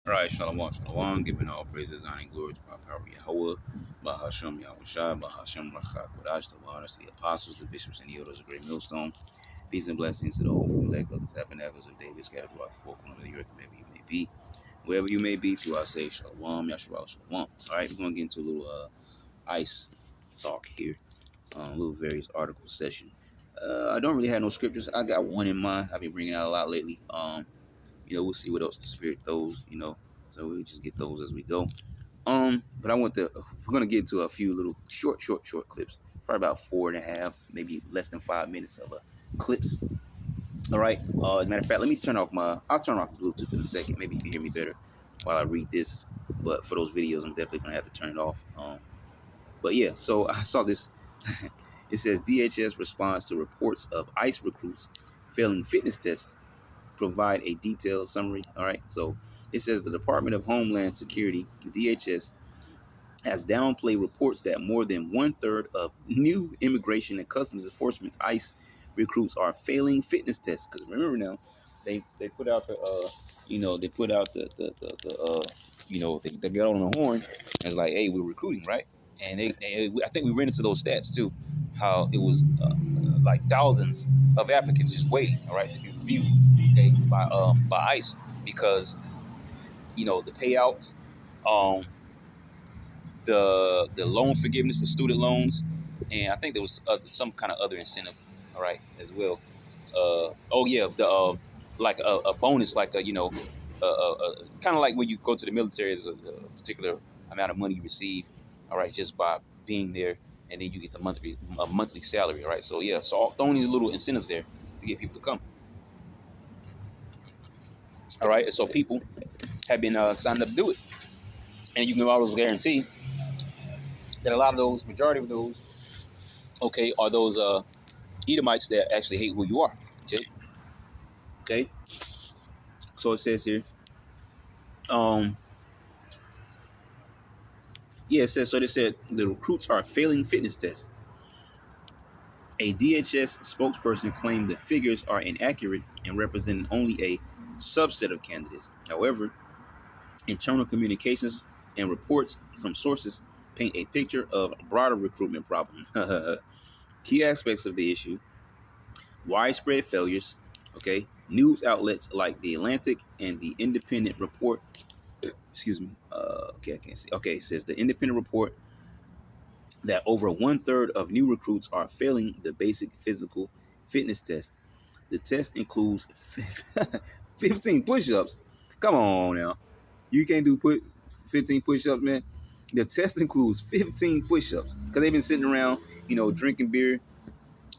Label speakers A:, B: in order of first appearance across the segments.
A: All right, Shalom, Shalom, giving all praises, honor, and glory to our power, Yahweh, Bahashem, Yahushua, Bahashem, Rachak, Kodash, the honors to the apostles, the bishops, and the elders of Great Millstone. Peace and blessings to the hopeful elect of the tabernacles of David, scattered throughout the four corners of the earth, wherever you may be. Wherever you may be, to I say Shalom, Yahshua, Shalom. All right, we're going to get into a little ice talk here, a little various article session. I don't really have no scriptures. I got one in mind. I've been bringing out a lot lately. We'll see what else the Spirit throws, so we'll just get those as we go. But we're gonna get into a few little short clips, probably about 4.5, maybe less than 5 minutes of clips. All right. As a matter of fact, I'll turn off Bluetooth in a second. Maybe you can hear me better while I read this. But for those videos, I'm definitely gonna have to turn it off. But yeah, so I saw this. It says DHS responds to reports of ICE recruits failing fitness tests. Provide a detailed summary. All right, so it says the Department of Homeland Security, the DHS, has downplayed reports that more than 1/3 of new Immigration and Customs Enforcement ICE recruits are failing fitness tests. Because remember now, they put out they got on the horn and it's like, hey, we're recruiting, right? And I think we ran into those stats too, how it was like thousands of applicants just waiting, all right, to be reviewed, okay, by ICE, because the payout, the loan forgiveness for student loans, and I think there was some kind of other incentive, all right, as well. Oh yeah, the like a bonus, like kind of like when you go to the military, there's a particular amount of money you receive, all right, just by being there, and then you get the monthly salary, all right. So yeah, so all throwing these little incentives there to get people to come, all right. And so people have been signed up to do it, and you can always guarantee that a lot of those, majority of those, okay, are those Edomites that actually hate who you are. Okay. So it says here, yeah, it says, so they said the recruits are failing fitness tests. A DHS spokesperson claimed the figures are inaccurate and represent only a subset of candidates. However, internal communications and reports from sources paint a picture of a broader recruitment problem. Key aspects of the issue: widespread failures. Okay, news outlets like The Atlantic and The Independent report. Excuse me. Okay, I can't see. Okay, it says the Independent report that over 1/3 of new recruits are failing the basic physical fitness test. The test includes 15 push-ups. Come on now. You can't do 15 push-ups, man. The test includes 15 push-ups because they've been sitting around, drinking beer,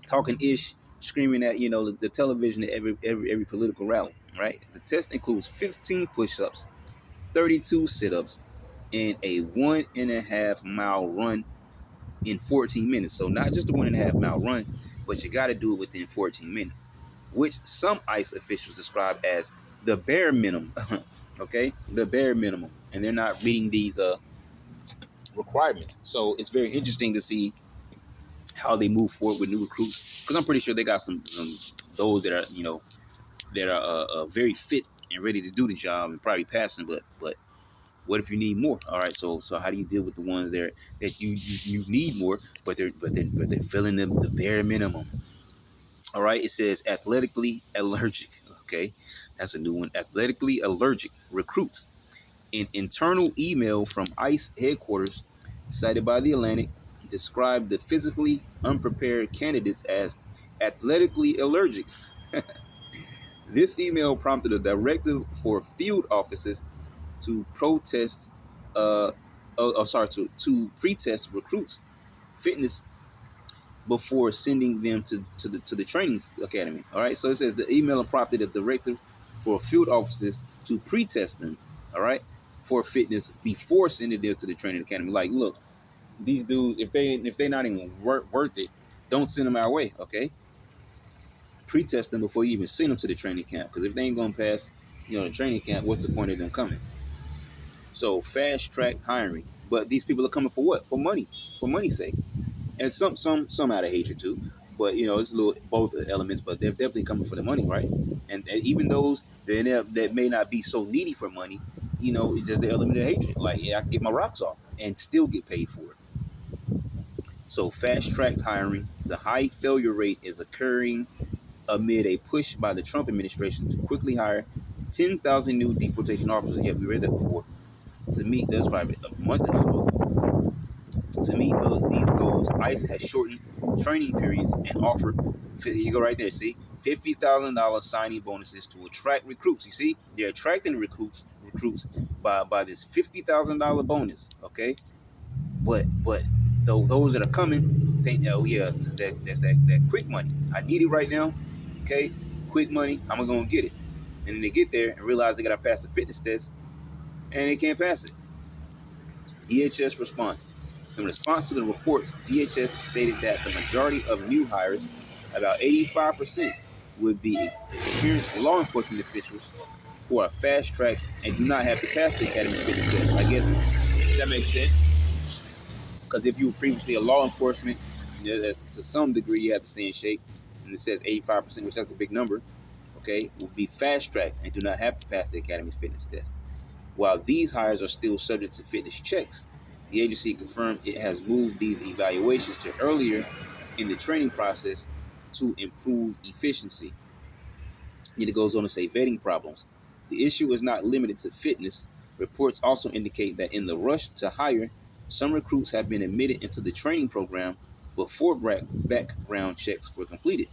A: talking ish, screaming at, the television at every political rally, right? The test includes 15 push-ups, 32 sit-ups, and a 1.5-mile run in 14 minutes. So not just a 1.5-mile run, but you got to do it within 14 minutes, which some ICE officials describe as the bare minimum. Okay, the bare minimum, and they're not meeting these requirements. So it's very interesting to see how they move forward with new recruits, because I'm pretty sure they got some those that are very fit and ready to do the job and probably passing, but what if you need more? All right, so how do you deal with the ones there that you need more, but they're filling the bare minimum? All right, it says athletically allergic. Okay, that's a new one. Athletically allergic recruits. An internal email from ICE headquarters, cited by The Atlantic, described the physically unprepared candidates as athletically allergic. This email prompted a directive for field offices to protest, to pre-test recruits' fitness before sending them to the training academy. All right, so it says the email prompted a directive for field offices to pre-test them, all right, for fitness before sending them to the training academy. Like, look, these dudes, if they're not even worth it, don't send them our way. Okay, pre-test them before you even send them to the training camp, because if they ain't gonna pass, the training camp, what's the point of them coming? So fast track hiring, but these people are coming for what? For money's sake, and some out of hatred too. But it's a little both elements, but they're definitely coming for the money, right? And even those that may not be so needy for money, it's just the element of hatred. Like, yeah, I can get my rocks off and still get paid for it. So fast-tracked hiring, the high failure rate is occurring amid a push by the Trump administration to quickly hire 10,000 new deportation officers. Yeah, we read that before. To meet, that's probably a month or so. To meet these goals, ICE has shortened training periods and offered, here you go right there, see, $50,000 signing bonuses to attract recruits. You see, they're attracting recruits by this $50,000 bonus, okay? But though those that are coming think, oh yeah, that's that quick money. I need it right now, okay? Quick money, I'm gonna get it. And then they get there and realize they gotta pass the fitness test, and they can't pass it. DHS response. In response to the reports, DHS stated that the majority of new hires, about 85%, would be experienced law enforcement officials who are fast-tracked and do not have to pass the academy fitness test. I guess that makes sense. Because if you were previously a law enforcement, that's, to some degree you have to stay in shape. And it says 85%, which that's a big number, okay, will be fast-tracked and do not have to pass the academy's fitness test. While these hires are still subject to fitness checks, the agency confirmed it has moved these evaluations to earlier in the training process to improve efficiency. And it goes on to say vetting problems. The issue is not limited to fitness. Reports also indicate that in the rush to hire, some recruits have been admitted into the training program before background checks were completed.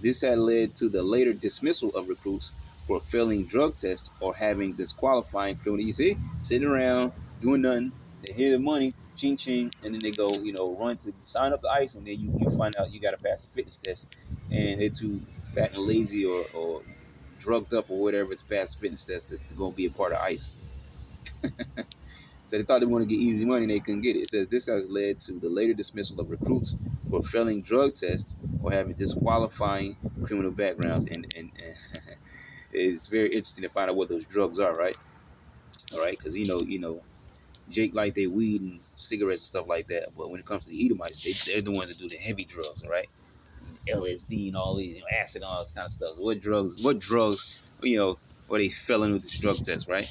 A: This had led to the later dismissal of recruits for failing drug tests or having disqualifying criminal. You see, sitting around doing nothing. They hear the money, ching ching, and then they go, run to sign up to ICE, and then you find out you got to pass a fitness test, and they're too fat and lazy or drugged up or whatever to pass the fitness test to go be a part of ICE. So they thought they wanted to get easy money and they couldn't get it. It says this has led to the later dismissal of recruits for failing drug tests or having disqualifying criminal backgrounds. And it's very interesting to find out what those drugs are, right? All right, because Jake like their weed and cigarettes and stuff like that, but when it comes to the Edomites, they're the ones that do the heavy drugs, all right? LSD and all these, acid and all this kind of stuff. So what drugs, were they failing with this drug test, right?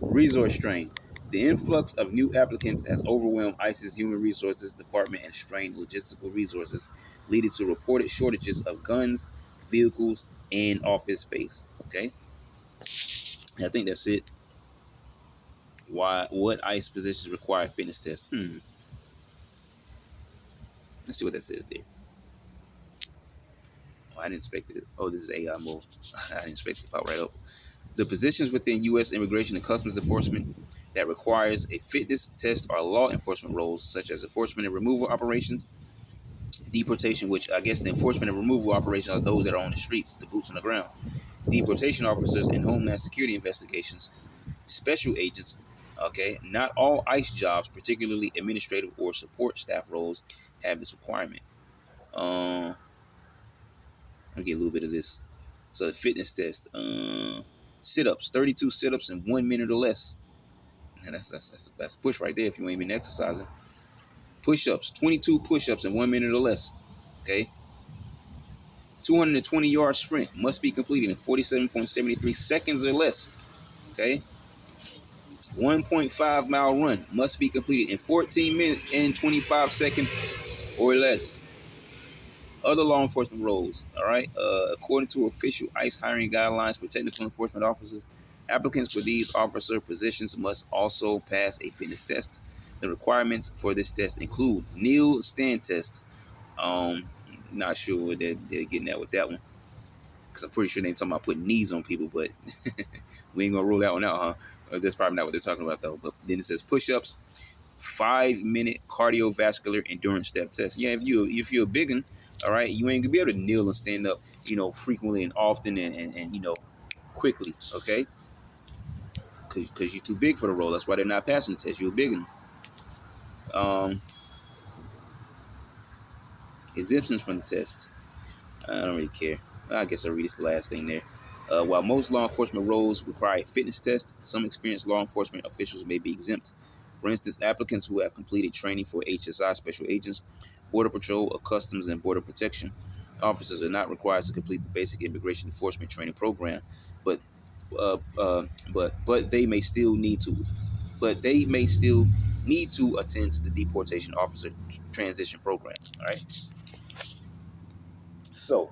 A: Resource strain. The influx of new applicants has overwhelmed ICE's Human Resources Department and strained logistical resources, leading to reported shortages of guns, vehicles, and office space. Okay, I think that's it. What ICE positions require fitness tests? Let's see what that says there. Oh, I didn't expect it. Oh, this is AI mode. I didn't expect it to pop right up. The positions within U.S. Immigration and Customs Enforcement that requires a fitness test are law enforcement roles, such as enforcement and removal operations, deportation, which I guess the enforcement and removal operations are those that are on the streets, the boots on the ground, deportation officers, and homeland security investigations, special agents. Okay, not all ICE jobs, particularly administrative or support staff roles, have this requirement. I'll get a little bit of this. So the fitness test, sit-ups, 32 sit-ups in 1 minute or less. And that's a push right there if you ain't been exercising. Push-ups, 22 push-ups in 1 minute or less. Okay. 220-yard sprint must be completed in 47.73 seconds or less. Okay. 1.5-mile run must be completed in 14 minutes and 25 seconds or less. Other law enforcement roles, all right? According to official ICE hiring guidelines for technical enforcement officers, applicants for these officer positions must also pass a fitness test. The requirements for this test include kneel stand test. Not sure what they're getting at with that one, because I'm pretty sure they're talking about putting knees on people, but we ain't gonna rule that one out, huh? That's probably not what they're talking about though. But then it says push-ups, 5-minute cardiovascular endurance step test. Yeah, if you're a big one, all right, you ain't gonna be able to kneel and stand up, frequently and often and quickly, okay? Because you're too big for the role. That's why they're not passing the test. You're a big one. Exemptions from the test. I don't really care. I guess I'll read this last thing there. While most law enforcement roles require a fitness test, some experienced law enforcement officials may be exempt. For instance, applicants who have completed training for HSI special agents, Border Patrol, or Customs and Border Protection officers are not required to complete the basic immigration enforcement training program, but but they may still need to, attend to the deportation officer transition program. All right. So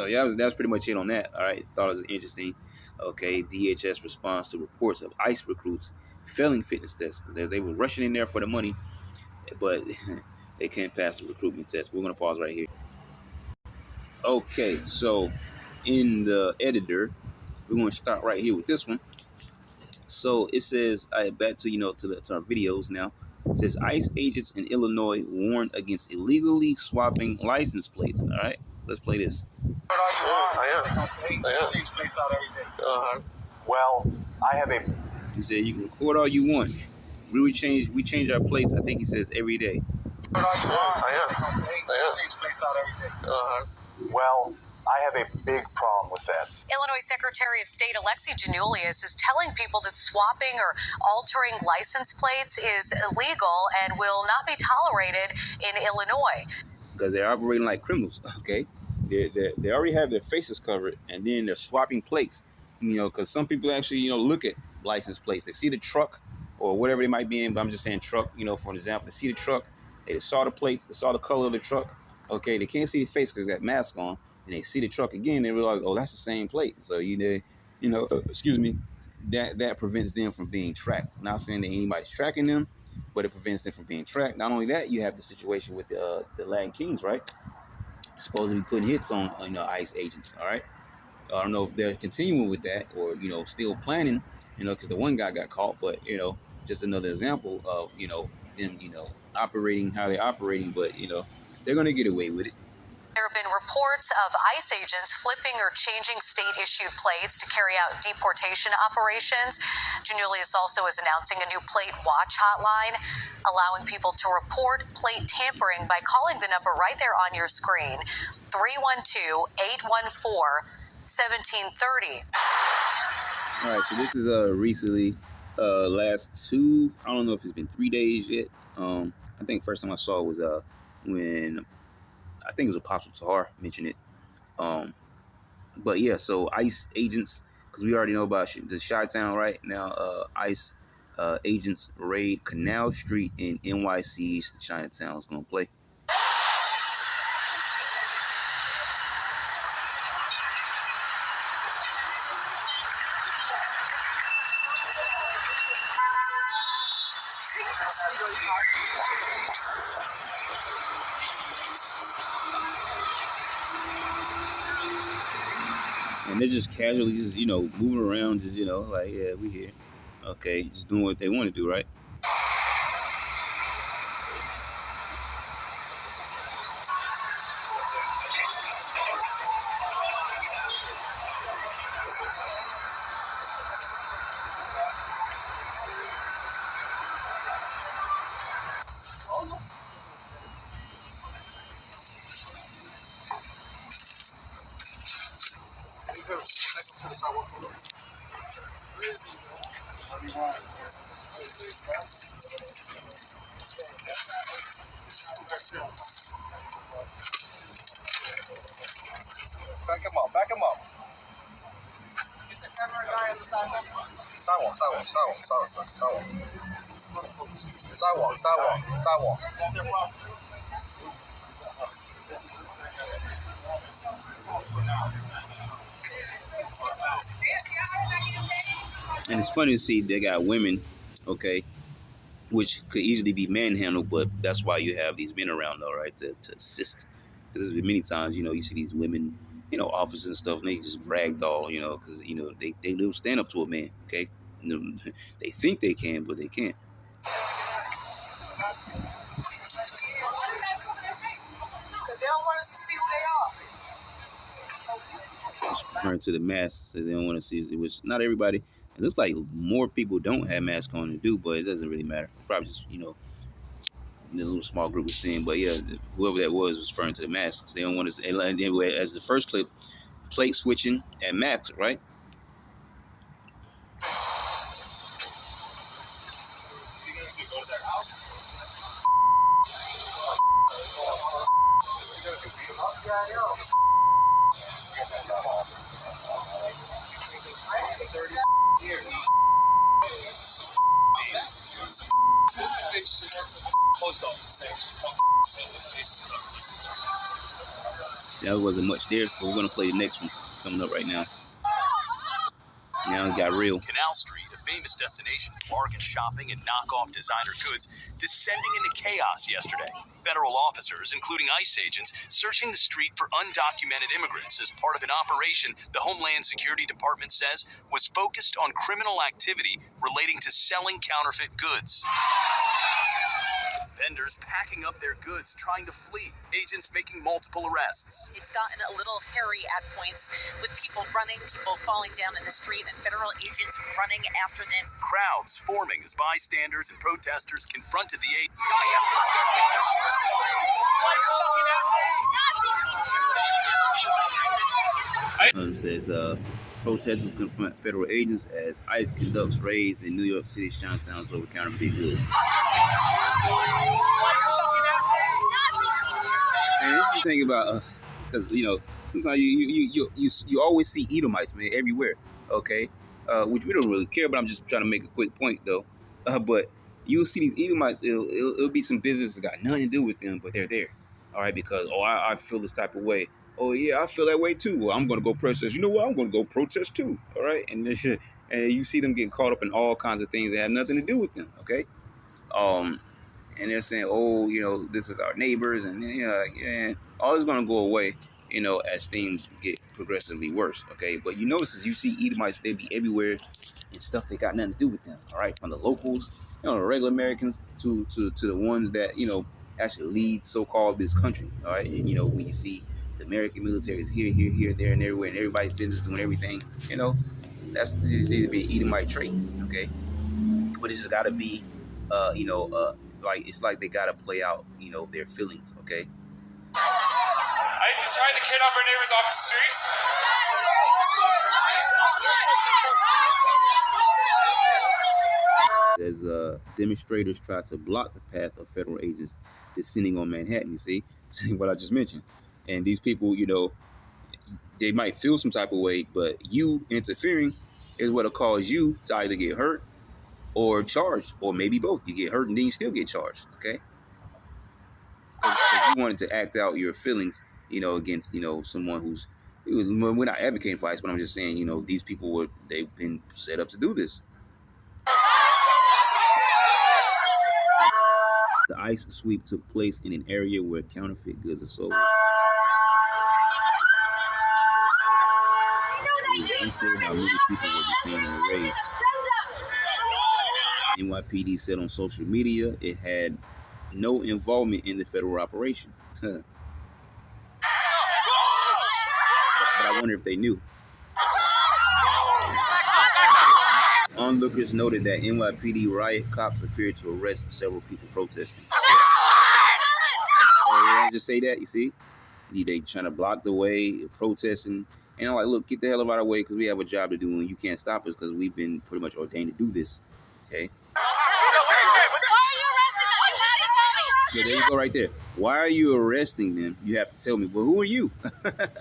A: yeah, that was pretty much it on that. All right, thought it was interesting. Okay, DHS responds to reports of ICE recruits failing fitness tests because they were rushing in there for the money, but they can't pass the recruitment test. We're gonna pause right here. Okay, so in the editor, we're gonna start right here with this one. So it says, back to to our videos now. It says ICE agents in Illinois warned against illegally swapping license plates. All right, let's play this. I am. Well, I have a. He said you can record all you want. We change our plates. I think he says every day. I am. Well, I have a big problem with that.
B: Illinois Secretary of State Alexi Giannoulias is telling people that swapping or altering license plates is illegal and will not be tolerated in Illinois.
A: Because they're operating like criminals, okay? They already have their faces covered, and then they're swapping plates. Because some people actually, look at license plates. They see the truck or whatever they might be in, but I'm just saying truck, for an example. They see the truck, they saw the plates, they saw the color of the truck, okay? They can't see the face because they got mask on, and they see the truck again, they realize, oh, that's the same plate. So, excuse me, that prevents them from being tracked. I'm not saying that anybody's tracking them, but it prevents them from being tracked. Not only that, you have the situation with the Latin Kings, right? Supposed to be putting hits on ICE agents, all right? I don't know if they're continuing with that or, still planning, because the one guy got caught, but, just another example of, them, operating how they're operating, but, they're going to get away with it.
B: There have been reports of ICE agents flipping or changing state-issued plates to carry out deportation operations. Giannoulias also is announcing a new plate watch hotline, allowing people to report plate tampering by calling the number right there on your screen, 312-814-1730.
A: All right, so this is recently, last two, I don't know if it's been 3 days yet. I think first time I saw it was when I think it was Apostle Tahar mentioned it. But yeah, so ICE agents, because we already know about the Chi-Town right now, ICE agents raid Canal Street in NYC's Chinatown. Is going to play. And they're just casually just, moving around, just, like, yeah, we here. Okay, just doing what they want to do, right?
C: Back him up, back him up. Get the camera guy on the sidewalk. Sidewalk.
A: And it's funny to see they got women, okay, which could easily be manhandled, but that's why you have these men around, though, right, to assist. Because there's been many times, you see these women, officers and stuff, and they just ragdoll, because, they will stand up to a man, okay? They think they can, but they can't.
C: Because they don't want us to see who they are.
A: It's referring to the masks, so they don't want to see it, which not everybody. It looks like more people don't have masks on than do, but it doesn't really matter. It's probably just, the little small group was seeing. But yeah, whoever that was referring to the masks. They don't want to, anyway, as the first clip, plate switching and masks, right? That wasn't much there, but we're gonna play the next one coming up right now. Now it got real.
D: Canal Street, a famous destination for bargain shopping and knockoff designer goods, descending into chaos yesterday. Federal officers, including ICE agents, searching the street for undocumented immigrants as part of an operation the Homeland Security Department says was focused on criminal activity relating to selling counterfeit goods. Vendors packing up their goods, trying to flee. Agents making multiple arrests.
E: It's gotten a little hairy at points with people running, people falling down in the street, and federal agents running after them.
D: Crowds forming as bystanders and protesters confronted the agents.
A: Says protesters confront federal agents as ICE conducts raids in New York City's Chinatowns over counterfeit goods. And this is the thing about, because sometimes you always see Edomites, man, everywhere. Okay, which we don't really care, but I'm just trying to make a quick point though. But you'll see these Edomites. It'll be some business that got nothing to do with them, but they're there. All right, because I feel this type of way. Oh yeah, I feel that way too. Well, I'm gonna go protest. You know what? I'm gonna go protest too. All right, and you see them getting caught up in all kinds of things that have nothing to do with them. Okay, and they're saying, oh, this is our neighbors, and all is gonna go away, as things get progressively worse. Okay, but you notice as you see Edomites, they be everywhere and stuff that got nothing to do with them. All right, from the locals, the regular Americans to the ones that actually lead so-called this country. All right, and when you see the American military is here, there, and everywhere, and everybody's business doing everything. That's easy to be an Edomite trait. Okay, but it's just got to be, like it's like they got to play out, their feelings. Okay.
F: ICE is trying to kidnap our neighbors off the streets.
A: As demonstrators try to block the path of federal agents descending on Manhattan. You see, what I just mentioned. And these people, they might feel some type of way, but you interfering is what'll cause you to either get hurt or charged, or maybe both. You get hurt and then you still get charged, okay? Because you wanted to act out your feelings, against, someone we're not advocating for ICE, but I'm just saying, these people they've been set up to do this. The ICE sweep took place in an area where counterfeit goods are sold. Unclear how many people were detained in the raid. NYPD said on social media it had no involvement in the federal operation. But I wonder if they knew. Onlookers noted that NYPD riot cops appeared to arrest several people protesting. Oh, yeah, just say that, you see? They trying to block the way, protesting. And I'm like, look, get the hell out of our way because we have a job to do and you can't stop us because we've been pretty much ordained to do this. Okay? So there you go right there. Why are you arresting them? You have to tell me, well, who are you?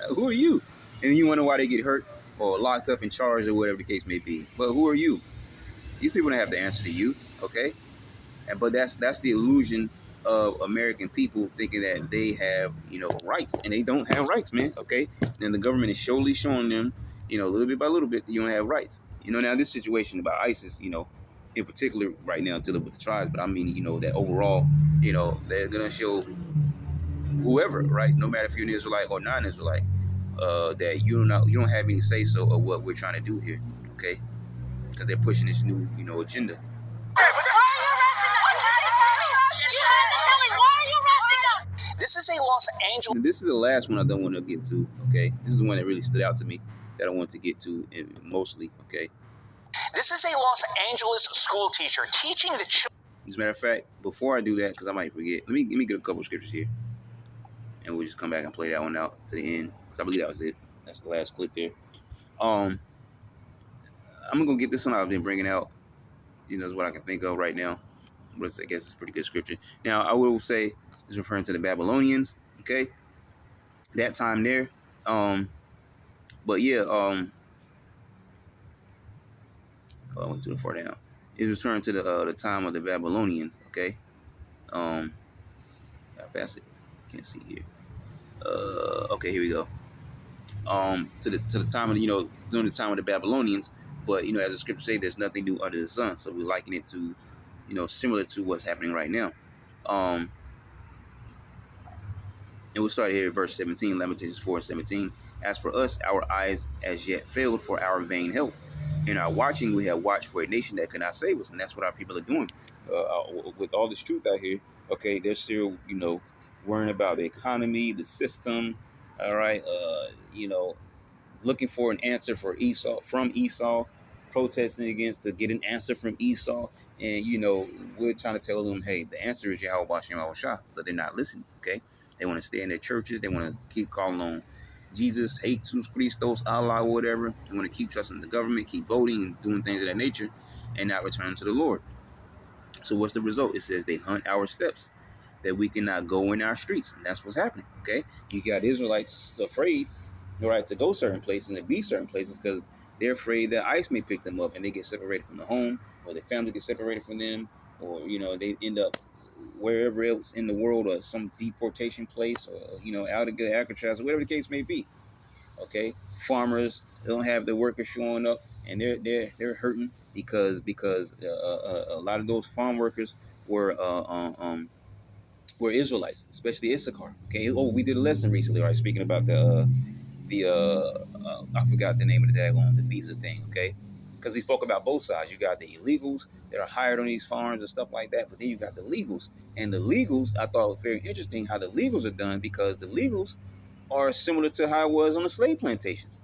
A: Who are you? And you wonder why they get hurt or locked up and charged or whatever the case may be. But who are you? These people don't have to answer to you, okay? But that's the illusion of American people thinking that they have, rights. And they don't have rights, man, okay? And the government is surely showing them, little bit by little bit, that you don't have rights. Now this situation about ISIS, in particular right now dealing with the tribes, but I mean, that overall, they're going to show whoever, right? No matter if you're an Israelite or non-Israelite, that you don't have any say-so of what we're trying to do here, okay? Because they're pushing this new, agenda.
D: This is a Los Angeles.
A: This is the last one I don't want to get to, okay? This is the one that really stood out to me that I want to get to mostly, okay?
D: This is a Los Angeles school teacher teaching the children.
A: As a matter of fact, before I do that, because I might forget, let me get a couple of scriptures here. And we'll just come back and play that one out to the end. Because I believe that was it. That's the last clip there. I'm going to get this one I've been bringing out. Is what I can think of right now. But I guess it's a pretty good scripture. Now, I will say, it's referring to the Babylonians, okay? That time there. But yeah, I went too far down. It's referring to the time of the Babylonians, okay? I'll pass it. Can't see here. Okay, here we go. To the time of during the time of the Babylonians, but as the scripture say, there's nothing new under the sun. So we liken it to, similar to what's happening right now. And we'll start here at verse 17, Lamentations 4:17. As for us, our eyes as yet failed for our vain help. In our watching, we have watched for a nation that could not save us, and that's what our people are doing. With all this truth out here, okay, they're still, worrying about the economy, the system, all right, looking for an answer from Esau, protesting against to get an answer from Esau. And, we're trying to tell them, hey, the answer is Yahweh Bashem Shah, but they're not listening, okay? They want to stay in their churches. They want to keep calling on Jesus, Jesus Christos, Allah, whatever. They want to keep trusting the government, keep voting and doing things of that nature, and not return to the Lord. So what's the result? It says they hunt our steps, that we cannot go in our streets. And that's what's happening, okay? You got Israelites afraid, right, to go certain places and be certain places because they're afraid that ICE may pick them up and they get separated from the home, or their family get separated from them, or, they end up wherever else in the world, or some deportation place, or, out of Alcatraz, or whatever the case may be, okay? Farmers don't have the workers showing up, and they're hurting because a lot of those farm workers were Israelites, especially Issachar. Okay. Oh, we did a lesson recently, right? Speaking about I forgot the name of the visa thing. Okay, because we spoke about both sides. You got the illegals that are hired on these farms and stuff like that, but then you got the legals. And the legals, I thought was very interesting how the legals are done, because the legals are similar to how it was on the slave plantations.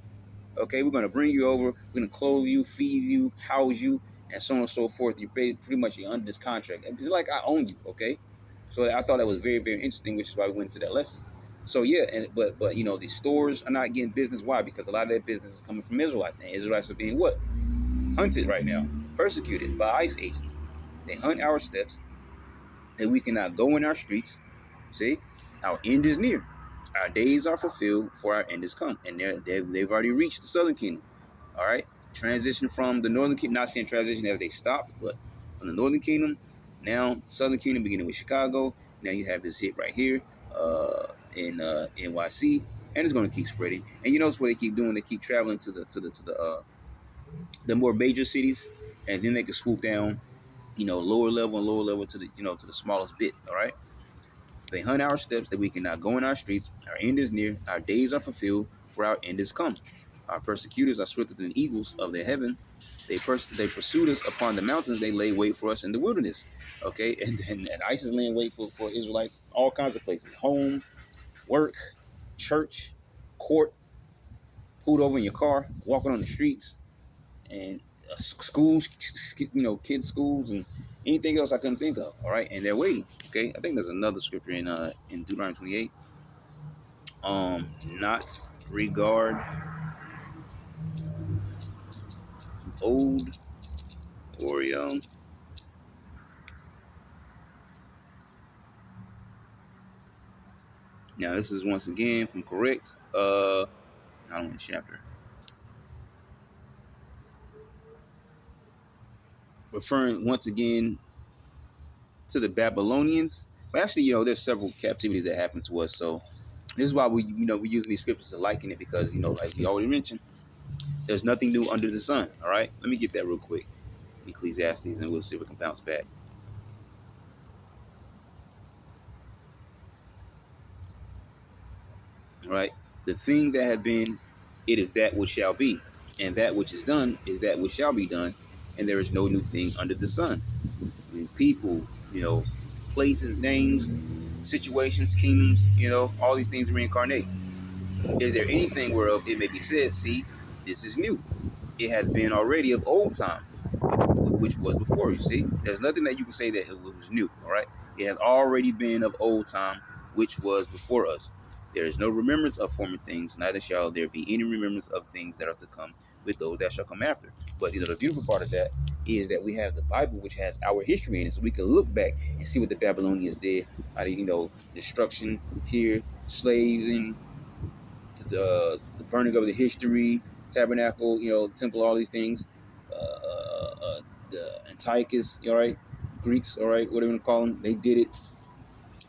A: Okay, we're gonna bring you over, we're gonna clothe you, feed you, house you, and so on and so forth. You're pretty much under this contract. It's like I own you. Okay. So I thought that was very, very interesting, which is why we went to that lesson. So yeah, but these stores are not getting business. Why? Because a lot of that business is coming from Israelites, and Israelites are being what? Hunted right now, persecuted by ICE agents. They hunt our steps, and we cannot go in our streets. See, our end is near. Our days are fulfilled, for our end is come, and they've already reached the southern kingdom. All right, transition from the northern kingdom. Not saying transition as they stopped, but from the northern kingdom. Now, Southern Kingdom, beginning with Chicago. Now you have this hit right here in NYC, and it's going to keep spreading. And you notice what they keep doing? They keep traveling to the more major cities, and then they can swoop down, lower level and lower level to the smallest bit. All right. They hunt our steps, that we cannot go in our streets. Our end is near. Our days are fulfilled, for our end is come. Our persecutors are swifter than eagles of the heaven. They pursued us upon the mountains. They lay wait for us in the wilderness. Okay, and ICE is laying wait for Israelites, all kinds of places: home, work, church, court, pulled over in your car, walking on the streets, and schools, kids' schools, and anything else I couldn't think of. All right, and they're waiting. Okay, I think there's another scripture in Deuteronomy 28. Not regard old Oreo. Now this is once again from Correct. I don't want chapter. Referring once again to the Babylonians. But actually, there's several captivities that happened to us. So this is why we use these scriptures to liken it, because like we already mentioned, there's nothing new under the sun. All right, let me get that real quick. Ecclesiastes, and we'll see if it can bounce back. All right, the thing that has been, it is that which shall be, and that which is done is that which shall be done, and there is no new thing under the sun. People, places, names, situations, kingdoms, all these things reincarnate. Is there anything whereof it may be said, see, this is new? It has been already of old time, which was before you. See, there's nothing that you can say that it was new. All right, it has already been of old time, which was before us. There is no remembrance of former things, neither shall there be any remembrance of things that are to come with those that shall come after. But the beautiful part of that is that we have the Bible, which has our history in it, so we can look back and see what the Babylonians did. How they, destruction here, slaving, the burning of the history, tabernacle, temple, all these things. The Antiochus, all right, Greeks, all right, whatever you want to call them, they did it.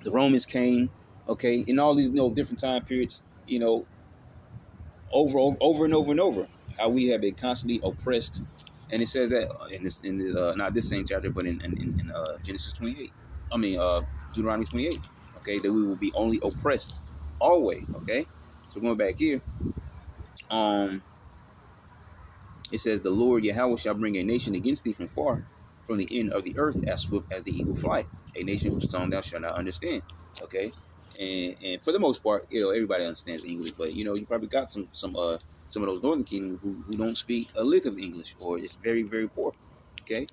A: The Romans came, Okay, in all these different time periods, over and over and over, how we have been constantly oppressed, and it says that in the not this same chapter, but in Genesis 28. I mean Deuteronomy 28. Okay, that we will be only oppressed always. Okay, so going back here, it says the Lord Yahweh shall bring a nation against thee from far, from the end of the earth, as swift as the eagle flight, a nation whose tongue thou shalt not understand. Okay, and for the most part, everybody understands English, but you probably got some of those Northern Kingdom who don't speak a lick of English, or it's very, very poor. Okay,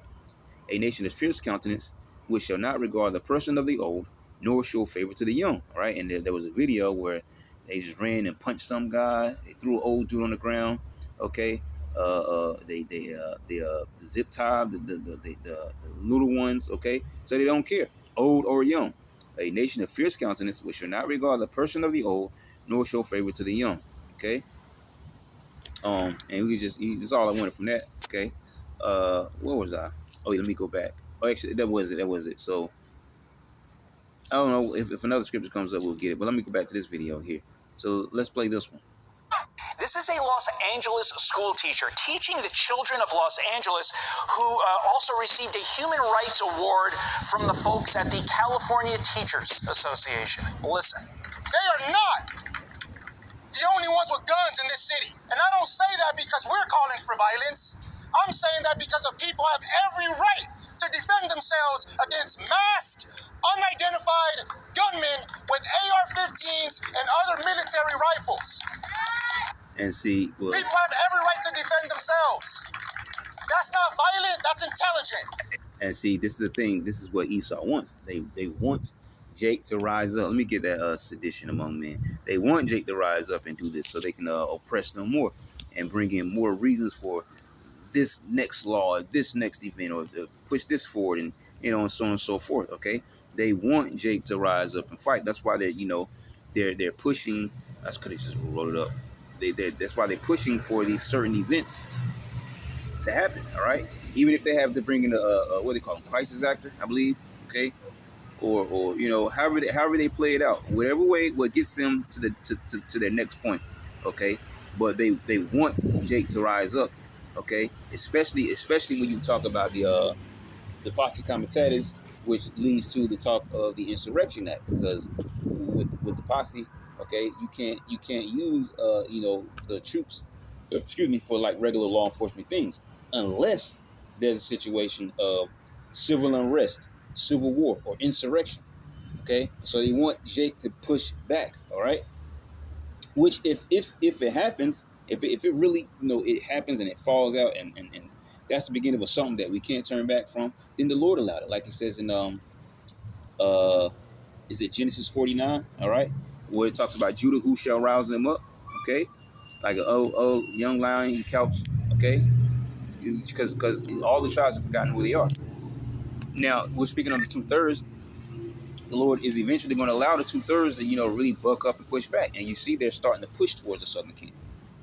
A: a nation of fierce countenance, which shall not regard the person of the old, nor show favor to the young. All right, and there was a video where they just ran and punched some guy. They threw an old dude on the ground. Okay, they zip tied the little ones. Okay, so they don't care, old or young. A nation of fierce countenance, which shall not regard the person of the old, nor show favor to the young. Okay, and we just that's all I wanted from that. Okay, where was I? Oh, let me go back. Oh, actually, that was it. So I don't know if another scripture comes up, we'll get it. But let me go back to this video here. So let's play this one.
D: This is a Los Angeles school teacher teaching the children of Los Angeles who also received a Human Rights Award from the folks at the California Teachers Association. Listen.
C: They are not the only ones with guns in this city. And I don't say that because we're calling for violence. I'm saying that because the people have every right to defend themselves against masked, unidentified gunmen with AR-15s and other military rifles.
A: And see, well,
C: people have every right to defend themselves. That's not violent, that's intelligent.
A: And see, this is the thing. This is what Esau wants. They want Jake to rise up. Let me get that sedition among men. They want Jake to rise up and do this so they can oppress no more and bring in more reasons for this next law, this next event, or to push this forward, and and so on and so forth. Okay, they want Jake to rise up and fight. That's why they're pushing. I could have just wrote it up. That's why they're pushing for these certain events to happen. All right, even if they have to bring in a what they call them, crisis actor, I believe. Okay, or however they play it out, whatever way, what gets them to their next point. Okay, but they want Jake to rise up. Okay, especially when you talk about the posse comitatus, which leads to the talk of the Insurrection Act, because with the posse, okay, you can't use the troops, for like regular law enforcement things, unless there's a situation of civil unrest, civil war, or insurrection. Okay, so they want Jake to push back. All right, which if it happens, if it really it happens and it falls out, and that's the beginning of something that we can't turn back from, then the Lord allowed it, like it says in is it Genesis 49? All right, where it talks about Judah who shall rouse them up. Okay, like an old young lion he couched. Okay, because all the tribes have forgotten who they are. Now we're speaking on the 2/3. The Lord is eventually going to allow the 2/3 to really buck up and push back, and you see they're starting to push towards the southern kingdom.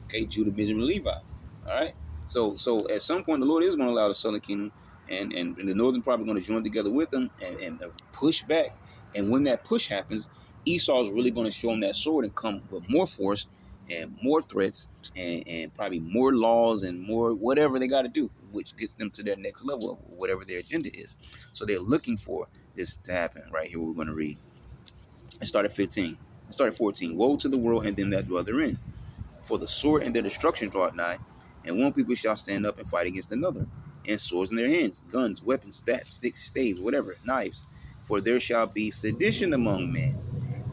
A: Okay, Judah, Benjamin, Levi. All right, so at some point the Lord is going to allow the southern kingdom and the northern probably going to join together with them and push back. And when that push happens, Esau is really going to show them that sword and come with more force and more threats and probably more laws and more whatever they got to do, which gets them to their next level of whatever their agenda is. So they're looking for this to happen right here. We're going to read. It started 15. It started 14. Woe to the world and them that dwell therein. For the sword and their destruction draweth nigh, and one people shall stand up and fight against another, and swords in their hands, guns, weapons, bats, sticks, staves, whatever, knives. For there shall be sedition among men,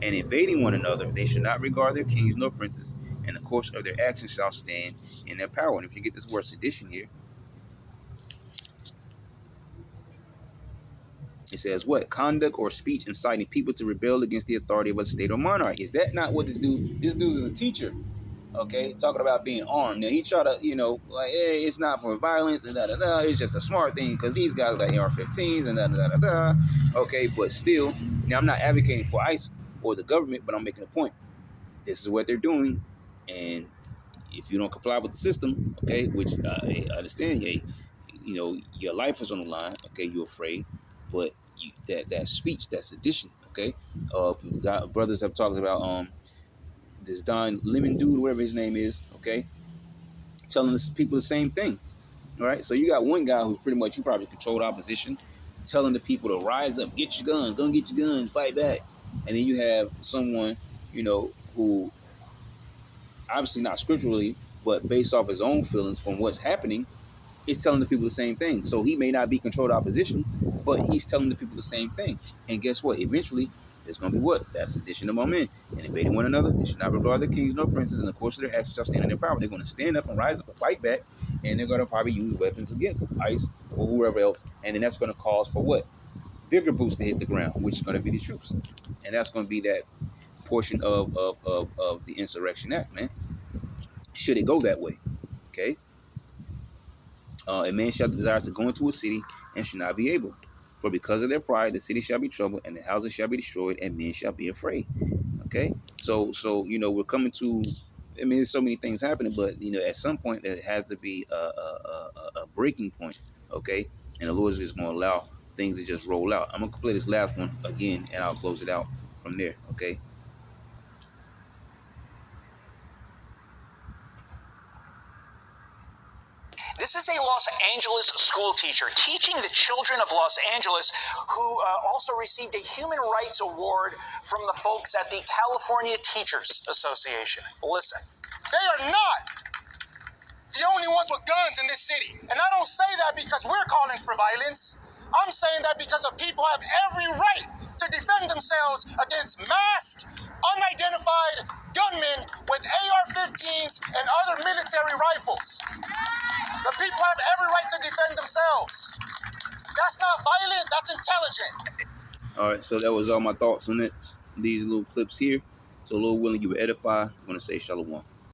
A: and invading one another. They shall not regard their kings nor princes, and the course of their actions shall stand in their power. And if you get this word sedition here, it says what? Conduct or speech inciting people to rebel against the authority of a state or monarch. Is that not what this dude is a teacher? Okay, talking about being armed. Now he try to, like, hey, it's not for violence and da-da-da. It's just a smart thing because these guys got AR-15s and da-da-da-da. Okay, but still, now I'm not advocating for ICE or the government, but I'm making a point. This is what they're doing, and if you don't comply with the system, okay, which I understand, your life is on the line. Okay, you're afraid, but that speech, that sedition. Okay, brothers have talked about this Don Lemon dude, whatever his name is. Okay, telling people the same thing. All right, so you got one guy who's pretty much, you probably controlled opposition, telling the people to rise up, get your gun, go get your gun, fight back. And then you have someone, who obviously not scripturally, but based off his own feelings from what's happening, is telling the people the same thing. So he may not be controlled opposition, but he's telling the people the same thing. And guess what? Eventually, there's going to be what? That's sedition among men. And invading one another, they should not regard their kings nor princes, and the course of their actions shall stand in their power. They're going to stand up and rise up and fight back, and they're going to probably use weapons against ICE or whoever else. And then that's going to cause for what? Bigger boots to hit the ground, which is going to be these troops. And that's going to be that portion of the Insurrection Act, man. Should it go that way, okay? A man shall desire to go into a city and should not be able. For because of their pride, the city shall be troubled, and the houses shall be destroyed, and men shall be afraid. Okay? So we're coming to, there's so many things happening, but, at some point, there has to be a breaking point, okay? And the Lord is just going to allow things to just roll out. I'm going to play this last one again, and I'll close it out from there, okay?
G: This is a Los Angeles school teacher teaching the children of Los Angeles who also received a Human Rights Award from the folks at the California Teachers Association. Listen.
C: They are not the only ones with guns in this city. And I don't say that because we're calling for violence. I'm saying that because the people have every right to defend themselves against masked, unidentified gunmen with AR-15s and other military rifles. The people have every right to defend themselves. That's not violent, that's intelligent.
A: All right, so that was all my thoughts on it. These little clips here. So, Lord willing, you will edify. I'm going to say shalom.